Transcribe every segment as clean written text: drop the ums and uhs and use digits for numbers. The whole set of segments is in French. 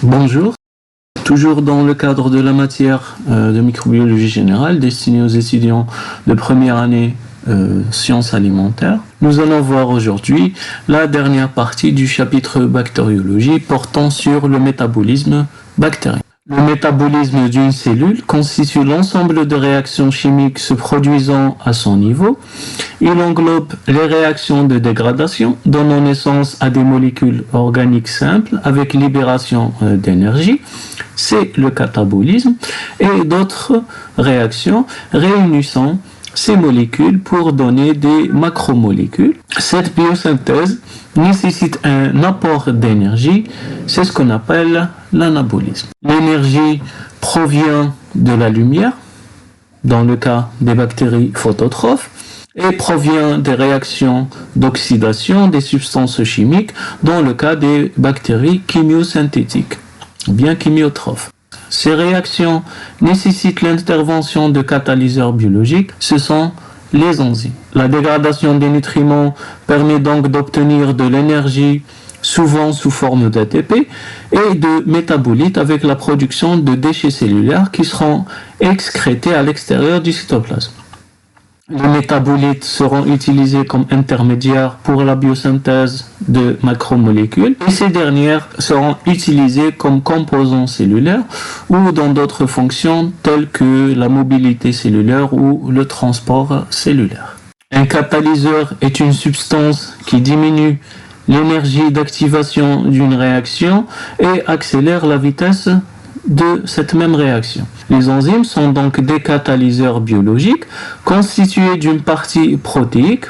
Bonjour, toujours dans le cadre de la matière de microbiologie générale destinée aux étudiants de première année sciences alimentaires. Nous allons voir aujourd'hui la dernière partie du chapitre bactériologie portant sur le métabolisme bactérien. Le métabolisme d'une cellule constitue l'ensemble de réactions chimiques se produisant à son niveau. Il englobe les réactions de dégradation donnant naissance à des molécules organiques simples avec libération d'énergie. C'est le catabolisme et d'autres réactions réunissant ces molécules pour donner des macromolécules. Cette biosynthèse nécessite un apport d'énergie, c'est ce qu'on appelle l'anabolisme. L'énergie provient de la lumière, dans le cas des bactéries phototrophes, et provient des réactions d'oxydation des substances chimiques, dans le cas des bactéries chimiosynthétiques, ou bien chimiotrophes. Ces réactions nécessitent l'intervention de catalyseurs biologiques, ce sont les enzymes. La dégradation des nutriments permet donc d'obtenir de l'énergie, souvent sous forme d'ATP, et de métabolites avec la production de déchets cellulaires qui seront excrétés à l'extérieur du cytoplasme. Les métabolites seront utilisés comme intermédiaires pour la biosynthèse de macromolécules et ces dernières seront utilisées comme composants cellulaires ou dans d'autres fonctions telles que la mobilité cellulaire ou le transport cellulaire. Un catalyseur est une substance qui diminue l'énergie d'activation d'une réaction et accélère la vitesse de cette même réaction. Les enzymes sont donc des catalyseurs biologiques constitués d'une partie protéique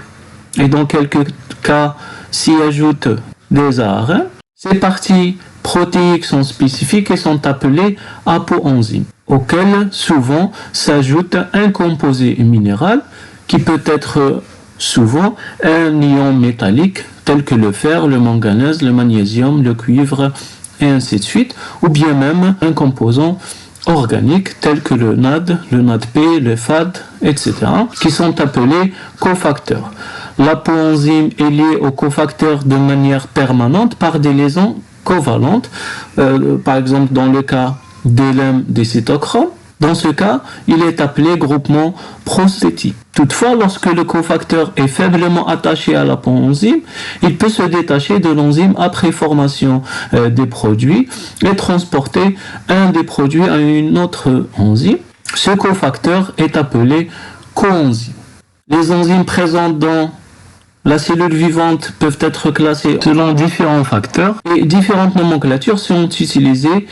et dans quelques cas s'y ajoutent des ARN. Ces parties protéiques sont spécifiques et sont appelées apoenzymes, auxquelles souvent s'ajoute un composé minéral qui peut être souvent un ion métallique tel que le fer, le manganèse, le magnésium, le cuivre et ainsi de suite, ou bien même un composant organique tel que le NAD, le NADP, le FAD, etc., qui sont appelés cofacteurs. L'apoenzyme est lié aux cofacteurs de manière permanente par des liaisons covalentes, par exemple dans le cas d'élème des cytochromes. Dans ce cas, il est appelé groupement prostétique. Toutefois, lorsque le cofacteur est faiblement attaché à l'apoenzyme, il peut se détacher de l'enzyme après formation des produits et transporter un des produits à une autre enzyme. Ce cofacteur est appelé coenzyme. Les enzymes présentes dans la cellule vivante peuvent être classées selon différents facteurs et différentes nomenclatures sont utilisées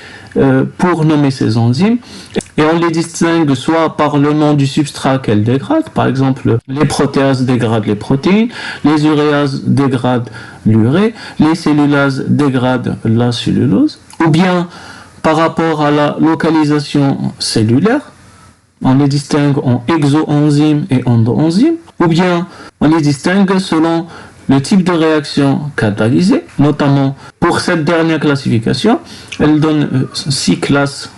pour nommer ces enzymes. Et on les distingue soit par le nom du substrat qu'elles dégradent, par exemple les protéases dégradent les protéines, les uréases dégradent l'urée, les cellulases dégradent la cellulose, ou bien par rapport à la localisation cellulaire, on les distingue en exoenzymes et endoenzymes, ou bien on les distingue selon le type de réaction catalysée, notamment pour cette dernière classification, elle donne 6 classes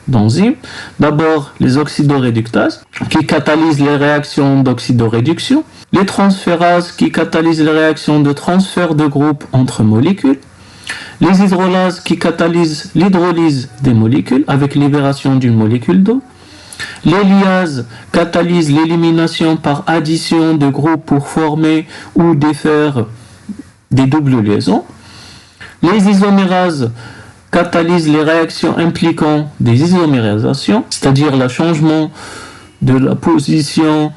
d'enzymes. D'abord, les oxydoréductases qui catalysent les réactions d'oxydoréduction, les transférases qui catalysent les réactions de transfert de groupe entre molécules, les hydrolases qui catalysent l'hydrolyse des molécules avec libération d'une molécule d'eau, les liases catalysent l'élimination par addition de groupes pour former ou défaire des doubles liaisons, les isomérases catalysent les réactions impliquant des isomérisations, c'est-à-dire le changement de la position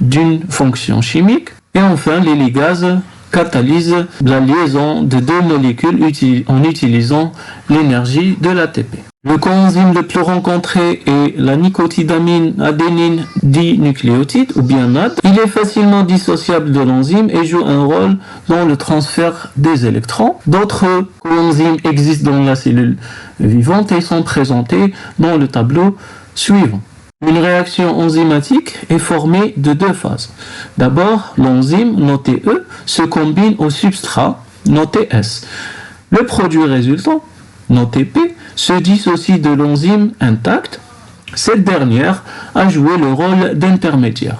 d'une fonction chimique. Et enfin, les ligases catalysent la liaison de deux molécules en utilisant l'énergie de l'ATP. Le coenzyme le plus rencontré est la nicotidamine adénine dinucléotide ou bien NAD. Il est facilement dissociable de l'enzyme et joue un rôle dans le transfert des électrons. D'autres coenzymes existent dans la cellule vivante et sont présentés dans le tableau suivant. Une réaction enzymatique est formée de deux phases. D'abord, l'enzyme, noté E, se combine au substrat, noté S. Le produit résultant, noté P, se dissocie de l'enzyme intacte. Cette dernière a joué le rôle d'intermédiaire.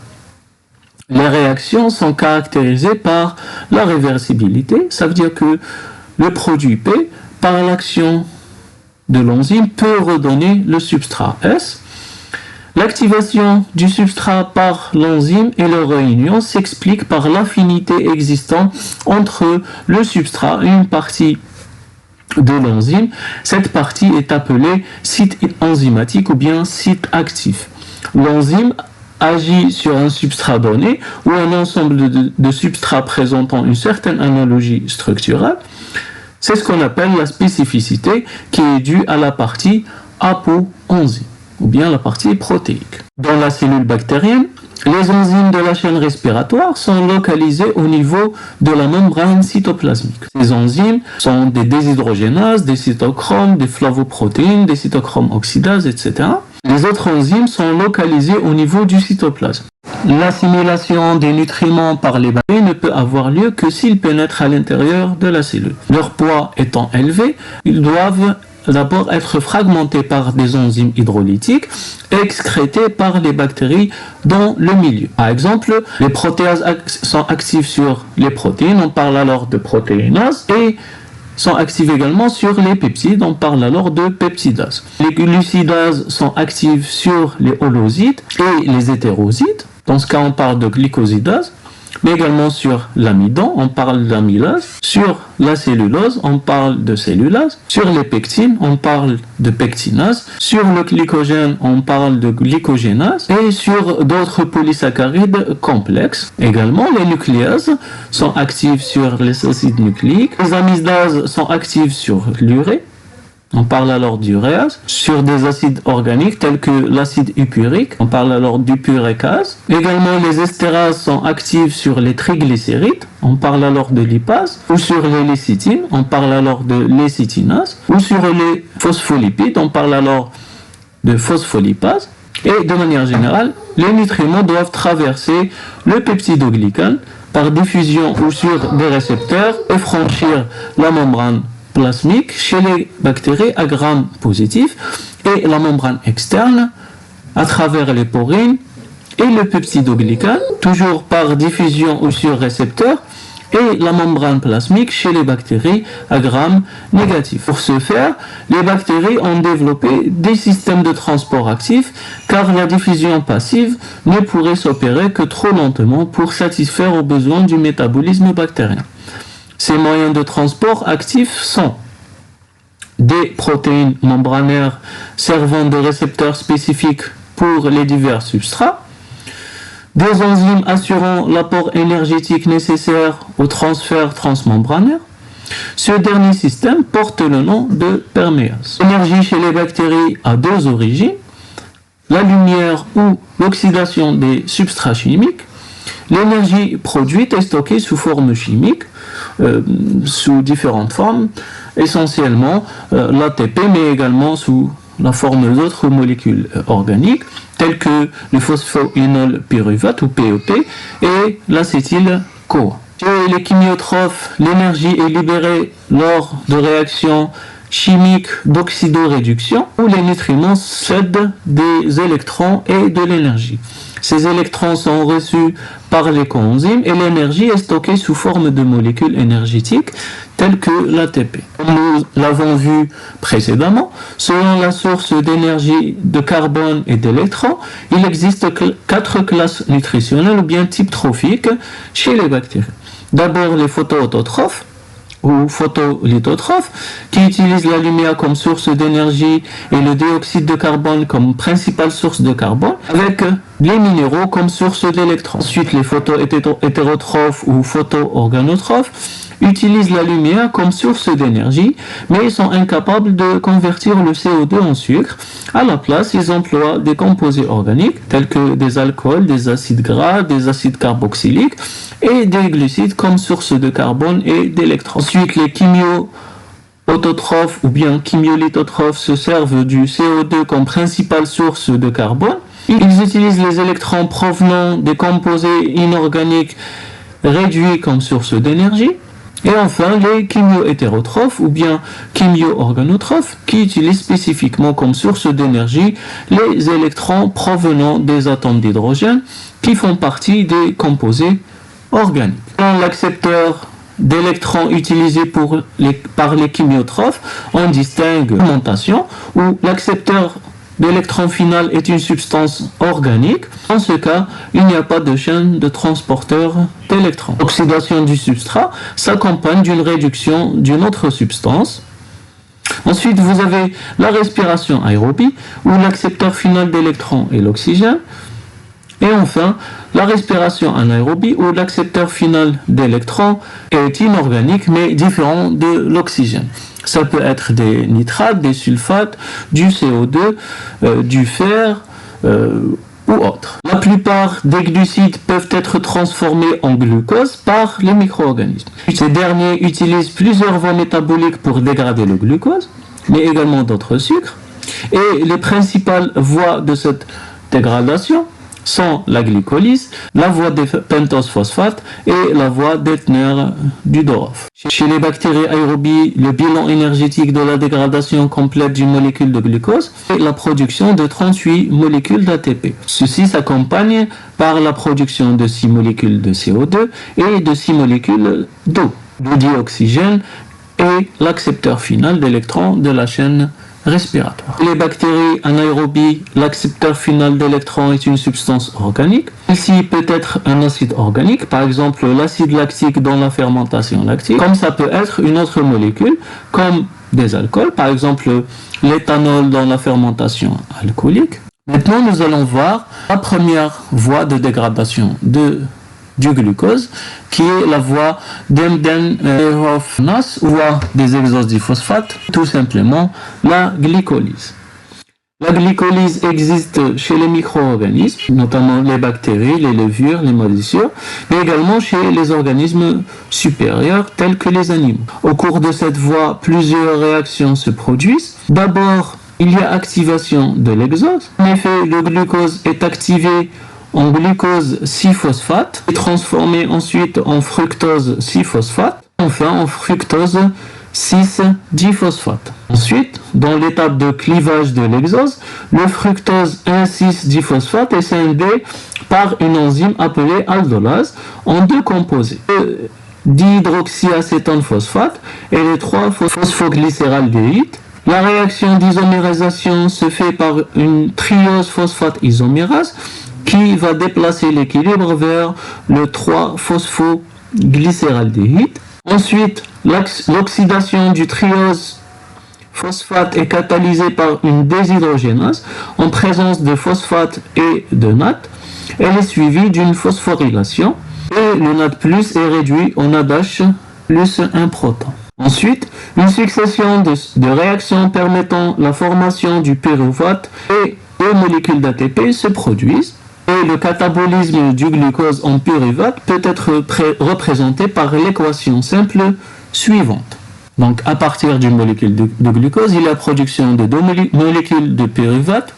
Les réactions sont caractérisées par la réversibilité, ça veut dire que le produit P, par l'action de l'enzyme peut redonner le substrat S. L'activation du substrat par l'enzyme et leur réunion s'explique par l'affinité existante entre le substrat et une partie de l'enzyme. Cette partie est appelée site enzymatique ou bien site actif. L'enzyme agit sur un substrat donné ou un ensemble de substrats présentant une certaine analogie structurelle. C'est ce qu'on appelle la spécificité qui est due à la partie apo-enzyme ou bien la partie protéique. Dans la cellule bactérienne, les enzymes de la chaîne respiratoire sont localisées au niveau de la membrane cytoplasmique. Ces enzymes sont des déshydrogénases, des cytochromes, des flavoprotéines, des cytochromes oxydases, etc. Les autres enzymes sont localisées au niveau du cytoplasme. L'assimilation des nutriments par les bactéries ne peut avoir lieu que s'ils pénètrent à l'intérieur de la cellule. Leur poids étant élevé, ils doivent d'abord être fragmentés par des enzymes hydrolytiques et excrétés par les bactéries dans le milieu. Par exemple, les protéases sont actives sur les protéines, on parle alors de protéinase, et sont actives également sur les peptides, on parle alors de peptidase. Les glucidases sont actives sur les holosides et les hétérosides, dans ce cas on parle de glycosidase, mais également sur l'amidon, on parle d'amylase, sur la cellulose, on parle de cellulase, sur les pectines, on parle de pectinase, sur le glycogène, on parle de glycogénase, et sur d'autres polysaccharides complexes. Également, les nucléases sont actives sur les acides nucléiques, les amidases sont actives sur l'urée, on parle alors d'uréase, sur des acides organiques tels que l'acide upurique, on parle alors d'upurécase. Également, les estérases sont actives sur les triglycérides, on parle alors de lipase, ou sur les lécithines, on parle alors de lécitinase, ou sur les phospholipides, on parle alors de phospholipase. Et de manière générale, les nutriments doivent traverser le peptidoglycane par diffusion ou sur des récepteurs et franchir la membrane plasmique chez les bactéries à gram positif et la membrane externe à travers les porines et le peptidoglycane, toujours par diffusion ou sur récepteur, et la membrane plasmique chez les bactéries à gram négatif. Pour ce faire, les bactéries ont développé des systèmes de transport actifs car la diffusion passive ne pourrait s'opérer que trop lentement pour satisfaire aux besoins du métabolisme bactérien. Ces moyens de transport actifs sont des protéines membranaires servant de récepteurs spécifiques pour les divers substrats, des enzymes assurant l'apport énergétique nécessaire au transfert transmembranaire. Ce dernier système porte le nom de perméase. L'énergie chez les bactéries a deux origines, la lumière ou l'oxydation des substrats chimiques. L'énergie produite est stockée sous forme chimique, sous différentes formes, essentiellement l'ATP, mais également sous la forme d'autres molécules organiques, telles que le phosphoïnol pyruvate ou PEP et l'acétyl-CoA. Chez les chimiotrophes, l'énergie est libérée lors de réactions chimiques d'oxydoréduction où les nutriments cèdent des électrons et de l'énergie. Ces électrons sont reçus par les coenzymes et l'énergie est stockée sous forme de molécules énergétiques telles que l'ATP. Comme nous l'avons vu précédemment, selon la source d'énergie de carbone et d'électrons, il existe 4 classes nutritionnelles ou bien types trophiques chez les bactéries. D'abord les photoautotrophes ou photolithotrophes qui utilisent la lumière comme source d'énergie et le dioxyde de carbone comme principale source de carbone, avec les minéraux comme source d'électrons. Ensuite, les photohétérotrophes ou photoorganotrophes utilisent la lumière comme source d'énergie, mais ils sont incapables de convertir le CO2 en sucre. À la place, ils emploient des composés organiques tels que des alcools, des acides gras, des acides carboxyliques et des glucides comme source de carbone et d'électrons. Ensuite, les chimio-autotrophes ou bien chimiolithotrophes se servent du CO2 comme principale source de carbone. Ils utilisent les électrons provenant des composés inorganiques réduits comme source d'énergie. Et enfin, les chimiohétérotrophes ou bien chimio-organotrophes qui utilisent spécifiquement comme source d'énergie les électrons provenant des atomes d'hydrogène qui font partie des composés organiques. Dans l'accepteur d'électrons utilisés par les chimiotrophes, on distingue l'augmentation, où l'accepteur d'électron final est une substance organique. Dans ce cas, il n'y a pas de chaîne de transporteur d'électrons. L'oxydation du substrat s'accompagne d'une réduction d'une autre substance. Ensuite, vous avez la respiration aérobie, où l'accepteur final d'électrons est l'oxygène. Et enfin, la respiration anaérobie, où l'accepteur final d'électrons est inorganique, mais différent de l'oxygène. Ça peut être des nitrates, des sulfates, du CO2, du fer ou autre. La plupart des glucides peuvent être transformés en glucose par les micro-organismes. Ces derniers utilisent plusieurs voies métaboliques pour dégrader le glucose, mais également d'autres sucres. Et les principales voies de cette dégradation sont la glycolyse, la voie des pentose phosphate et la voie d'Ettner-Dudorov. Chez les bactéries aérobies, le bilan énergétique de la dégradation complète d'une molécule de glucose est la production de 38 molécules d'ATP. Ceci s'accompagne par la production de 6 molécules de CO2 et de 6 molécules d'eau. Le dioxygène est l'accepteur final d'électrons de la chaîne respiratoire. Les bactéries anaérobies, l'accepteur final d'électrons est une substance organique. Ici peut être un acide organique, par exemple l'acide lactique dans la fermentation lactique, comme ça peut être une autre molécule, comme des alcools, par exemple l'éthanol dans la fermentation alcoolique. Maintenant, nous allons voir la première voie de dégradation du glucose, qui est la voie d'Emden-Hoff-Nass, voie des exosdiphosphates, tout simplement la glycolyse. La glycolyse existe chez les micro-organismes, notamment les bactéries, les levures, les moisissures, mais également chez les organismes supérieurs tels que les animaux. Au cours de cette voie, plusieurs réactions se produisent. D'abord, il y a activation de l'exose. En effet, le glucose est activé en glucose 6-phosphate et transformé ensuite en fructose 6-phosphate, enfin en fructose 6-diphosphate. Ensuite, dans l'étape de clivage de l'exose, le fructose 1,6-diphosphate est scindé par une enzyme appelée aldolase en deux composés, le dihydroxyacétone phosphate et les 3-phosphoglycéraldéhyde. La réaction d'isomérisation se fait par une triose phosphate isomérase qui va déplacer l'équilibre vers le 3-phosphoglycéraldéhyde. Ensuite, l'oxydation du triose phosphate est catalysée par une déshydrogénase en présence de phosphate et de NAD. Elle est suivie d'une phosphorylation et le NAD+ est réduit au NADH plus un proton. Ensuite, une succession de réactions permettant la formation du pyruvate et deux molécules d'ATP se produisent. Et le catabolisme du glucose en pyruvate peut être représenté par l'équation simple suivante. Donc, à partir d'une molécule de glucose, il y a production de deux molécules de pyruvate,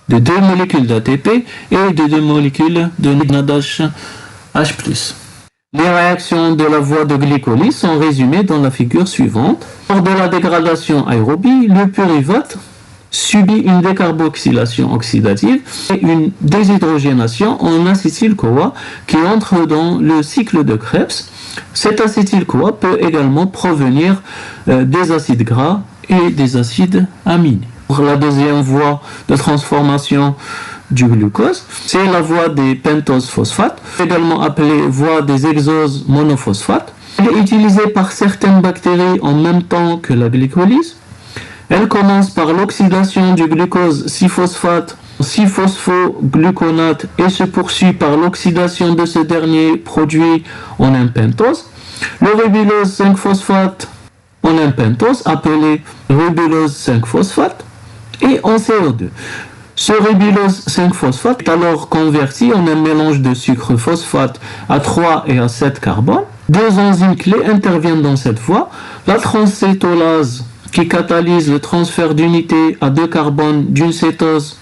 de deux molécules d'ATP et de deux molécules de NADH+. Les réactions de la voie de glycolyse sont résumées dans la figure suivante. Lors de la dégradation aérobie, le pyruvate subit une décarboxylation oxydative et une déshydrogénation en acétyl-CoA qui entre dans le cycle de Krebs. Cet acétyl-CoA peut également provenir des acides gras et des acides aminés. Pour la deuxième voie de transformation du glucose, c'est la voie des pentose phosphates, également appelée voie des exoses monophosphates. Elle est utilisée par certaines bactéries en même temps que la glycolyse. Elle commence par l'oxydation du glucose 6-phosphate en 6-phosphogluconate et se poursuit par l'oxydation de ce dernier produit en un pentose. Le rubulose 5-phosphate en un pentose, appelé rubulose 5-phosphate, et en CO2. Ce rubulose 5-phosphate est alors converti en un mélange de sucre phosphate à 3 et à 7 carbone. Deux enzymes clés interviennent dans cette voie, la transcétolase qui catalyse le transfert d'unité à 2 carbones d'une cétose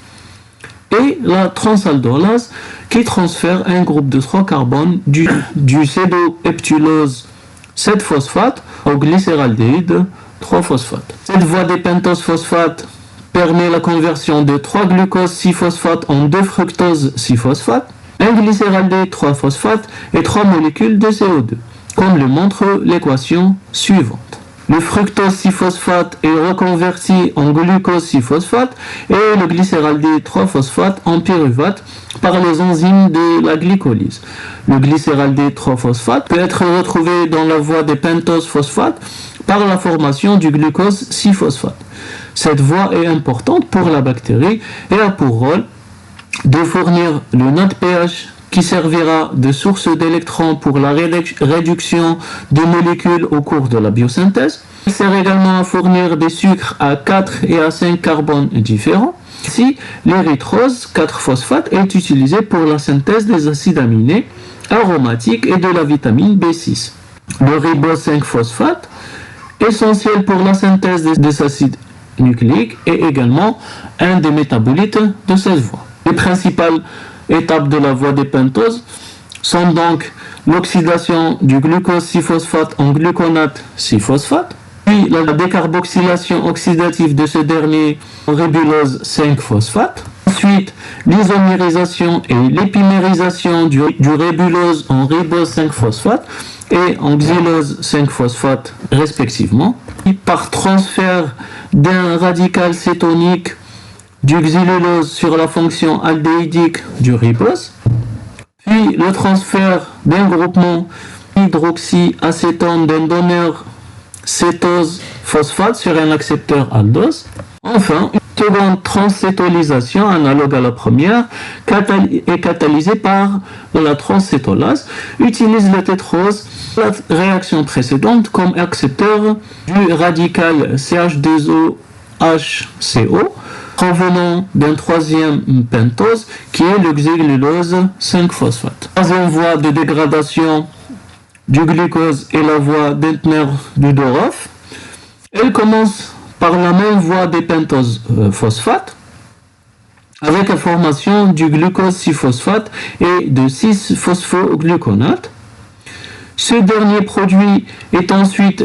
et la transaldolase qui transfère un groupe de 3 carbones du cédoheptulose 7-phosphate au glycéraldéhyde 3-phosphate. Cette voie des pentose phosphates permet la conversion de 3 glucoses 6-phosphate en 2 fructose 6-phosphate, un glycéraldéhyde 3-phosphate et 3 molécules de CO2. comme le montre l'équation suivante. Le fructose 6-phosphate est reconverti en glucose 6-phosphate et le glycéraldéhyde 3-phosphate en pyruvate par les enzymes de la glycolyse. Le glycéraldéhyde 3-phosphate peut être retrouvé dans la voie des pentoses phosphate par la formation du glucose 6-phosphate. Cette voie est importante pour la bactérie et a pour rôle de fournir le NADPH qui servira de source d'électrons pour la réduction des molécules au cours de la biosynthèse. Il sert également à fournir des sucres à 4 et à 5 carbones différents. Ici, l'érythrose 4-phosphate est utilisé pour la synthèse des acides aminés aromatiques et de la vitamine B6. Le ribose 5-phosphate, essentiel pour la synthèse des acides nucléiques, est également un des métabolites de cette voie. Les principales étapes de la voie des pentoses sont donc l'oxydation du glucose 6-phosphate en gluconate 6-phosphate, puis la décarboxylation oxydative de ce dernier en ribulose 5-phosphate, ensuite l'isomérisation et l'épimérisation du ribulose en ribose 5-phosphate et en xylose 5-phosphate respectivement, par transfert d'un radical cétonique du xylulose sur la fonction aldéhydique du ribose, puis le transfert d'un groupement hydroxyacétone d'un donneur cétose phosphate sur un accepteur aldose. Enfin, une seconde transcétolysation analogue à la première est catalysée par la transcétolase, utilise le tétrose, la réaction précédente comme accepteur du radical CH2OHCO provenant d'un troisième pentose qui est le xylulose 5-phosphate. Troisième voie de dégradation du glucose est la voie d'Entner-Dudoroff. Elle commence par la même voie des pentoses phosphate avec la formation du glucose 6-phosphate et de 6-phosphogluconate. Ce dernier produit est ensuite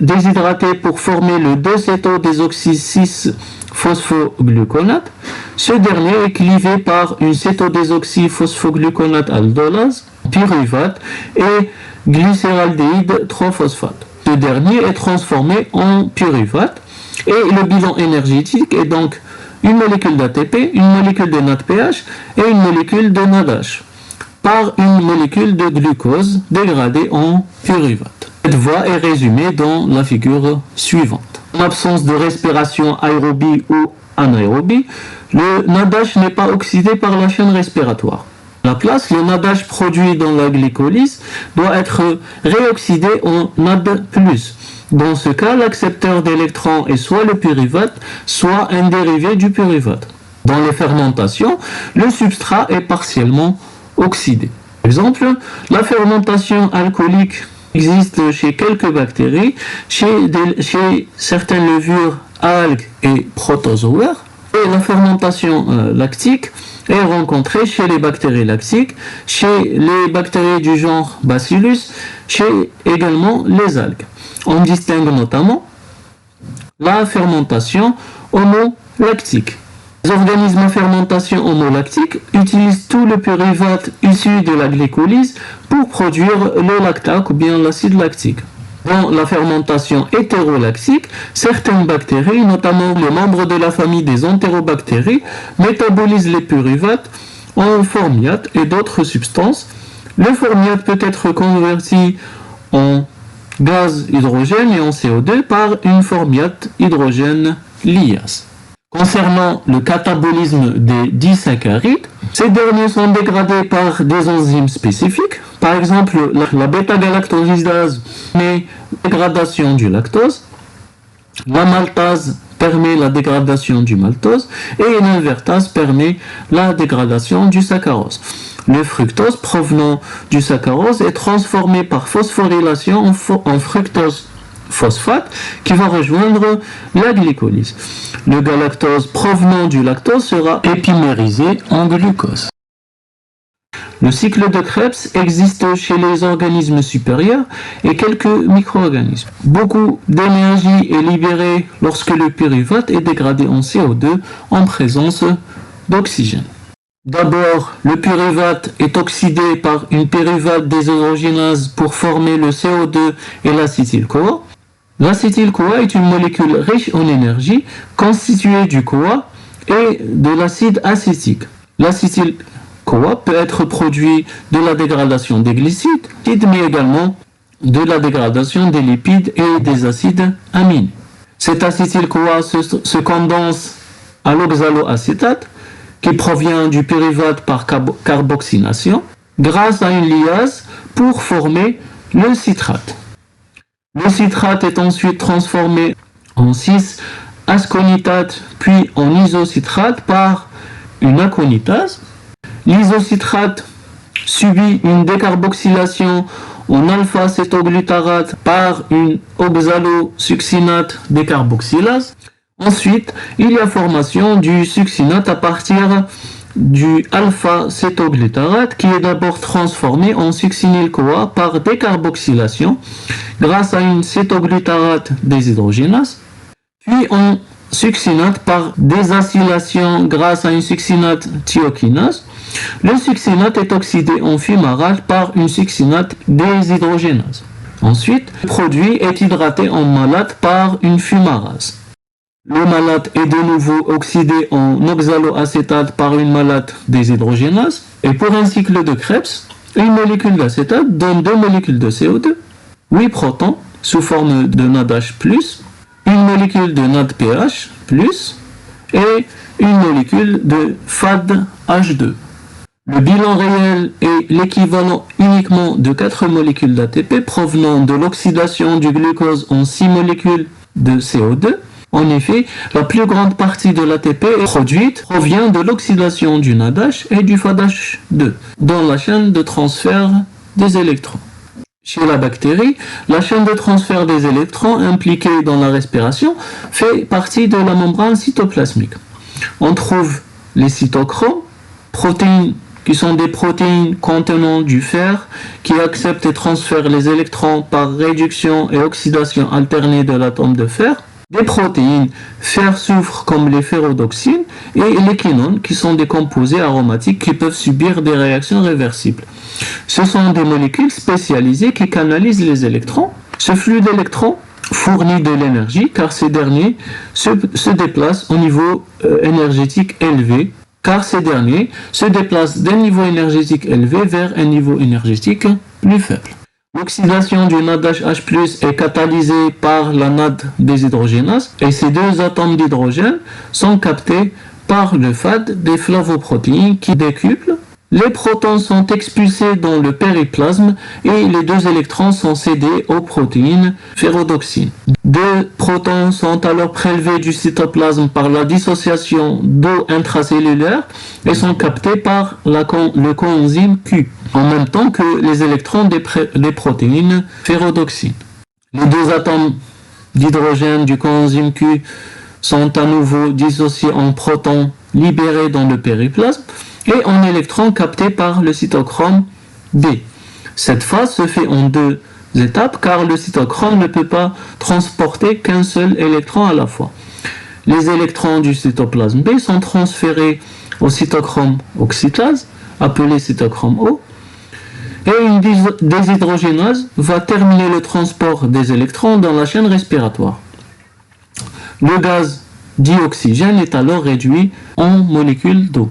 déshydraté pour former le 2-cétodésoxy-6-phosphogluconate. Ce dernier est clivé par une cétodésoxy-phosphogluconate aldolase, pyruvate et glycéraldéhyde 3-phosphate. Ce dernier est transformé en pyruvate et le bilan énergétique est donc une molécule d'ATP, une molécule de NADPH et une molécule de NADH par une molécule de glucose dégradée en pyruvate. Cette voie est résumée dans la figure suivante. En absence de respiration aérobie ou anaérobie, le NADH n'est pas oxydé par la chaîne respiratoire. À la place, le NADH produit dans la glycolyse doit être réoxydé en NAD+. Dans ce cas, l'accepteur d'électrons est soit le pyruvate, soit un dérivé du pyruvate. Dans les fermentations, le substrat est partiellement oxydé. Par exemple, la fermentation alcoolique existe chez quelques bactéries, chez certaines levures, algues et protozoaires. Et la fermentation lactique est rencontrée chez les bactéries lactiques, chez les bactéries du genre Bacillus, chez également les algues. On distingue notamment la fermentation homolactique. Les organismes à fermentation homolactique utilisent tout le pyruvate issu de la glycolyse pour produire le lactate ou bien l'acide lactique. Dans la fermentation hétérolactique, certaines bactéries, notamment les membres de la famille des entérobactéries, métabolisent les pyruvates en formiate et d'autres substances. Le formiate peut être converti en gaz hydrogène et en CO2 par une formiate hydrogène liase. Concernant le catabolisme des disaccharides, ces derniers sont dégradés par des enzymes spécifiques. Par exemple, la bêta-galactosidase permet la dégradation du lactose, la maltase permet la dégradation du maltose et l'invertase permet la dégradation du saccharose. Le fructose provenant du saccharose est transformé par phosphorylation en fructose phosphate qui va rejoindre la glycolyse. Le galactose provenant du lactose sera épimérisé en glucose. Le cycle de Krebs existe chez les organismes supérieurs et quelques micro-organismes. Beaucoup d'énergie est libérée lorsque le pyruvate est dégradé en CO2 en présence d'oxygène. D'abord, le pyruvate est oxydé par une pyruvate déshydrogénase pour former le CO2 et l'acétyl-CoA. L'acétyl-CoA est une molécule riche en énergie constituée du CoA et de l'acide acétique. L'acétyl-CoA peut être produit de la dégradation des glycides, mais également de la dégradation des lipides et des acides aminés. Cet acétyl-CoA se condense à l'oxaloacétate qui provient du pyruvate par carboxylation grâce à une liase pour former le citrate. Le citrate est ensuite transformé en 6-aconitate puis en isocitrate par une aconitase. L'isocitrate subit une décarboxylation en alpha-cétoglutarate par une oxalosuccinate décarboxylase. Ensuite, il y a formation du succinate à partir du alpha-cétoglutarate qui est d'abord transformé en succinyl-CoA par décarboxylation grâce à une cétoglutarate déshydrogénase, puis en succinate par désacylation grâce à une succinate thiokinase. Le succinate est oxydé en fumarate par une succinate déshydrogénase. Ensuite, le produit est hydraté en malate par une fumarase. Le malate est de nouveau oxydé en oxaloacétate par une malate déshydrogénase. Et pour un cycle de Krebs, une molécule d'acétate donne 2 molécules de CO2, 8 protons sous forme de NADH+, une molécule de NADPH+, et une molécule de FADH2. Le bilan réel est l'équivalent uniquement de 4 molécules d'ATP provenant de l'oxydation du glucose en 6 molécules de CO2. En effet, la plus grande partie de l'ATP produite provient de l'oxydation du NADH et du FADH2 dans la chaîne de transfert des électrons. Chez la bactérie, la chaîne de transfert des électrons impliquée dans la respiration fait partie de la membrane cytoplasmique. On trouve les cytochromes, protéines qui sont des protéines contenant du fer qui acceptent et transfèrent les électrons par réduction et oxydation alternée de l'atome de fer. Des protéines fer-soufre comme les ferrodoxines et les quinones qui sont des composés aromatiques qui peuvent subir des réactions réversibles. Ce sont des molécules spécialisées qui canalisent les électrons. Ce flux d'électrons fournit de l'énergie car ces derniers se déplacent au niveau énergétique élevé d'un niveau énergétique élevé vers un niveau énergétique plus faible. L'oxydation du NADH+ est catalysée par la NAD déshydrogénase et ces deux atomes d'hydrogène sont captés par le FAD des flavoprotéines qui décuplent. Les protons sont expulsés dans le périplasme et les 2 électrons sont cédés aux protéines ferrodoxines. 2 protons sont alors prélevés du cytoplasme par la dissociation d'eau intracellulaire et sont captés par le coenzyme Q, en même temps que les électrons des protéines ferrodoxines. Les 2 atomes d'hydrogène du coenzyme Q sont à nouveau dissociés en protons libérés dans le périplasme et en électrons captés par le cytochrome B. Cette phase se fait en 2 étapes car le cytochrome ne peut pas transporter qu'un seul électron à la fois. Les électrons du cytoplasme B sont transférés au cytochrome oxydase, appelé cytochrome O, et une déshydrogénase va terminer le transport des électrons dans la chaîne respiratoire. Le gaz dioxygène est alors réduit en molécules d'eau.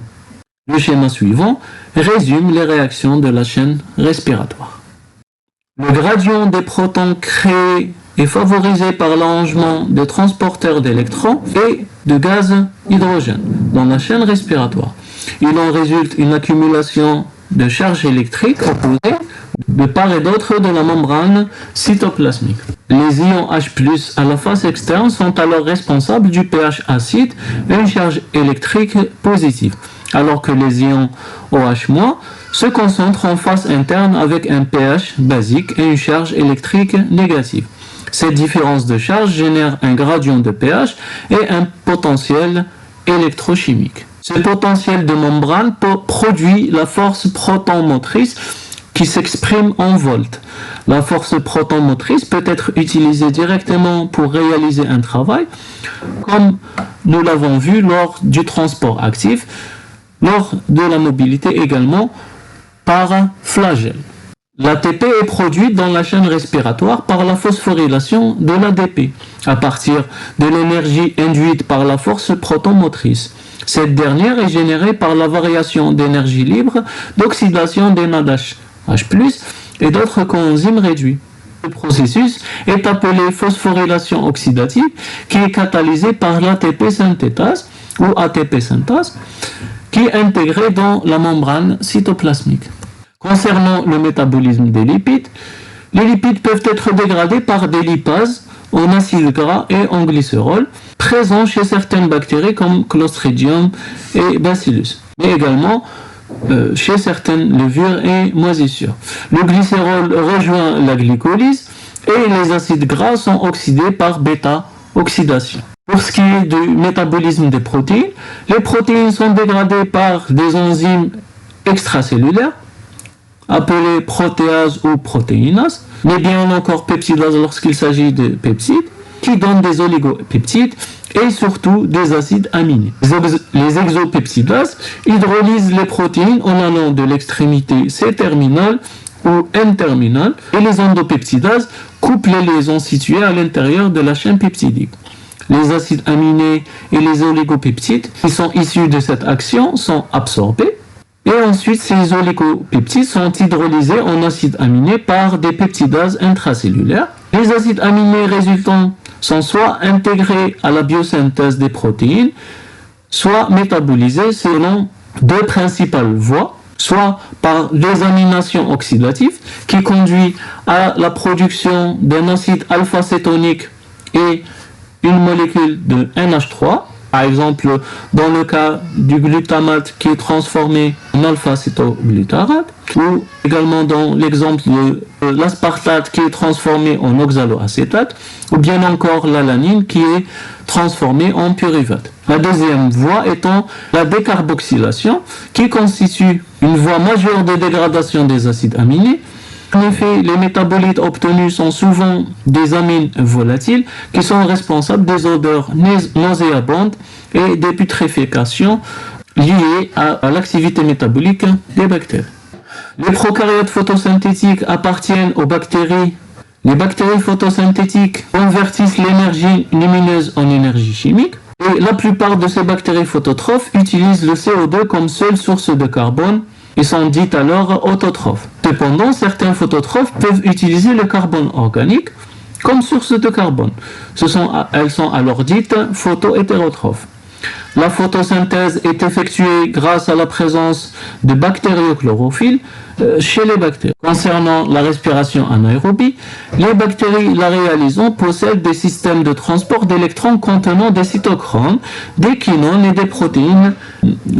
Le schéma suivant résume les réactions de la chaîne respiratoire. Le gradient des protons créé est favorisé par l'arrangement des transporteurs d'électrons et de gaz hydrogène dans la chaîne respiratoire. Il en résulte une accumulation de charges électriques opposées de part et d'autre de la membrane cytoplasmique. Les ions H+ à la face externe sont alors responsables du pH acide et une charge électrique positive, alors que les ions OH- se concentrent en face interne avec un pH basique et une charge électrique négative. Cette différence de charge génère un gradient de pH et un potentiel électrochimique. Ce potentiel de membrane produit la force proton-motrice qui s'exprime en volts. La force proton-motrice peut être utilisée directement pour réaliser un travail, comme nous l'avons vu lors du transport actif. lors de la mobilité également par flagelle. L'ATP est produite dans la chaîne respiratoire par la phosphorylation de l'ADP à partir de l'énergie induite par la force protomotrice. Cette dernière est générée par la variation d'énergie libre d'oxydation des NADH, H+, et d'autres coenzymes réduits. Ce processus est appelé phosphorylation oxydative qui est catalysée par l'ATP synthétase ou ATP synthase qui est intégrée dans la membrane cytoplasmique. Concernant le métabolisme des lipides, les lipides peuvent être dégradés par des lipases en acides gras et en glycérol, présents chez certaines bactéries comme Clostridium et Bacillus, mais également chez certaines levures et moisissures. Le glycérol rejoint la glycolyse et les acides gras sont oxydés par bêta-oxydation. Pour ce qui est du métabolisme des protéines, les protéines sont dégradées par des enzymes extracellulaires, appelées protéases ou protéinases, mais bien encore peptidases lorsqu'il s'agit de peptides, qui donnent des oligopeptides et surtout des acides aminés. Les exopeptidases hydrolysent les protéines en allant de l'extrémité C-terminale ou N-terminale et les endopeptidases coupent les liaisons situées à l'intérieur de la chaîne peptidique. Les acides aminés et les oligopeptides qui sont issus de cette action sont absorbés et ensuite ces oligopeptides sont hydrolysés en acides aminés par des peptidases intracellulaires. Les acides aminés résultants sont soit intégrés à la biosynthèse des protéines, soit métabolisés selon deux principales voies, soit par désamination oxydative qui conduit à la production d'un acide alpha-cétonique et une molécule de NH3, par exemple dans le cas du glutamate qui est transformé en alpha-cétoglutarate, ou également dans l'exemple de l'aspartate qui est transformé en oxaloacétate, ou bien encore l'alanine qui est transformée en pyruvate. La deuxième voie étant la décarboxylation qui constitue une voie majeure de dégradation des acides aminés. En effet, les métabolites obtenus sont souvent des amines volatiles qui sont responsables des odeurs nauséabondes et des putréfaction liées à l'activité métabolique des bactéries. Les prokaryotes photosynthétiques appartiennent aux bactéries. Les bactéries photosynthétiques convertissent l'énergie lumineuse en énergie chimique. Et la plupart de ces bactéries phototrophes utilisent le CO2 comme seule source de carbone et sont dites alors autotrophes. Cependant, certains phototrophes peuvent utiliser le carbone organique comme source de carbone. Elles sont alors dites photohétérotrophes. La photosynthèse est effectuée grâce à la présence de bactériochlorophylles chez les bactéries. Concernant la respiration anaérobie, les bactéries la réalisant possèdent des systèmes de transport d'électrons contenant des cytochromes, des quinones et des protéines,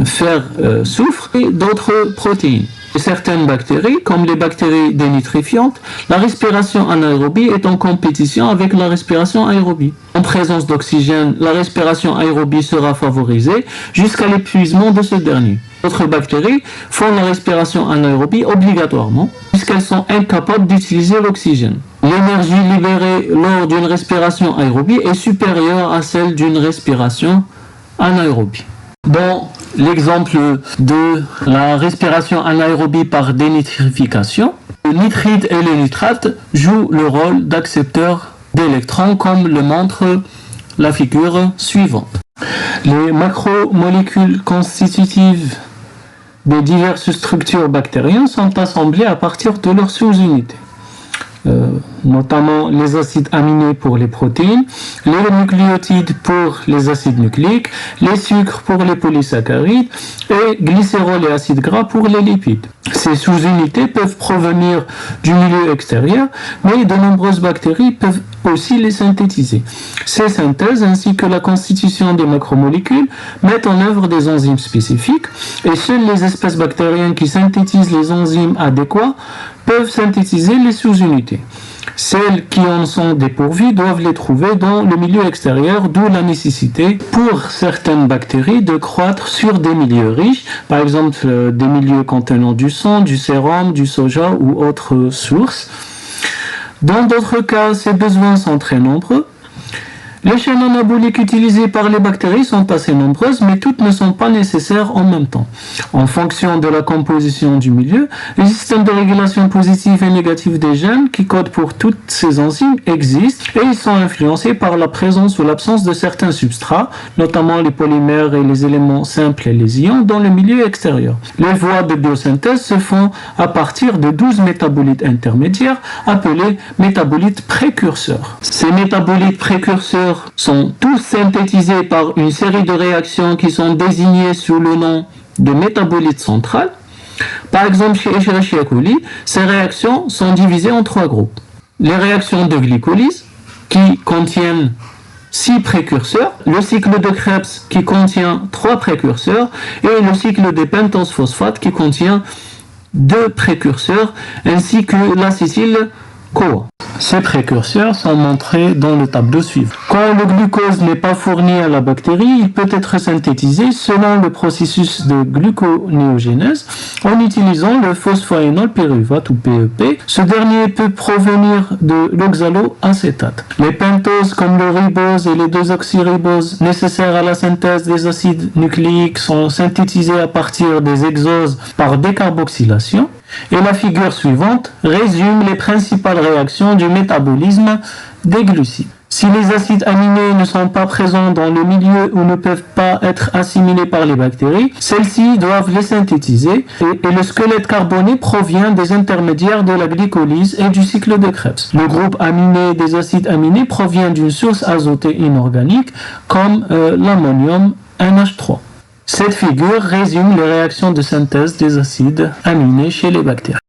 fer, soufre et d'autres protéines. Chez certaines bactéries, comme les bactéries dénitrifiantes, la respiration anaérobie est en compétition avec la respiration aérobie. En présence d'oxygène, la respiration aérobie sera favorisée jusqu'à l'épuisement de ce dernier. D'autres bactéries font la respiration anaérobie obligatoirement, puisqu'elles sont incapables d'utiliser l'oxygène. L'énergie libérée lors d'une respiration aérobie est supérieure à celle d'une respiration anaérobie. Dans l'exemple de la respiration anaérobie par dénitrification, le nitrite et le nitrate jouent le rôle d'accepteurs d'électrons comme le montre la figure suivante. Les macromolécules constitutives des diverses structures bactériennes sont assemblées à partir de leurs sous-unités. Notamment les acides aminés pour les protéines, les nucléotides pour les acides nucléiques, les sucres pour les polysaccharides et glycérol et acides gras pour les lipides. Ces sous-unités peuvent provenir du milieu extérieur, mais de nombreuses bactéries peuvent aussi les synthétiser. Ces synthèses ainsi que la constitution des macromolécules mettent en œuvre des enzymes spécifiques et seules les espèces bactériennes qui synthétisent les enzymes adéquats peuvent synthétiser les sous-unités. Celles qui en sont dépourvues doivent les trouver dans le milieu extérieur, d'où la nécessité pour certaines bactéries de croître sur des milieux riches, par exemple des milieux contenant du sang, du sérum, du soja ou autres sources. Dans d'autres cas, ces besoins sont très nombreux. Les chaînes anaboliques utilisées par les bactéries sont assez nombreuses, mais toutes ne sont pas nécessaires en même temps. En fonction de la composition du milieu, les systèmes de régulation positive et négative des gènes qui codent pour toutes ces enzymes existent et ils sont influencés par la présence ou l'absence de certains substrats, notamment les polymères et les éléments simples et les ions, dans le milieu extérieur. Les voies de biosynthèse se font à partir de 12 métabolites intermédiaires appelés métabolites précurseurs. Ces métabolites précurseurs sont tous synthétisés par une série de réactions qui sont désignées sous le nom de métabolites centrales. Par exemple, chez Escherichia coli, ces réactions sont divisées en 3 groupes. Les réactions de glycolyse, qui contiennent 6 précurseurs, le cycle de Krebs qui contient 3 précurseurs, et le cycle des pentoses phosphates qui contient 2 précurseurs, ainsi que l'acétyl-CoA. Ces précurseurs sont montrés dans le tableau suivant. Quand le glucose n'est pas fourni à la bactérie, il peut être synthétisé selon le processus de gluconéogénèse en utilisant le phosphoénol pyruvate ou PEP. Ce dernier peut provenir de l'oxaloacétate. Les pentoses comme le ribose et les 2-oxyriboses nécessaires à la synthèse des acides nucléiques sont synthétisés à partir des exoses par décarboxylation. Et la figure suivante résume les principales réactions du métabolisme des glucides. Si les acides aminés ne sont pas présents dans le milieu ou ne peuvent pas être assimilés par les bactéries, celles-ci doivent les synthétiser et le squelette carboné provient des intermédiaires de la glycolyse et du cycle de Krebs. Le groupe aminé des acides aminés provient d'une source azotée inorganique comme l'ammonium NH3. Cette figure résume les réactions de synthèse des acides aminés chez les bactéries.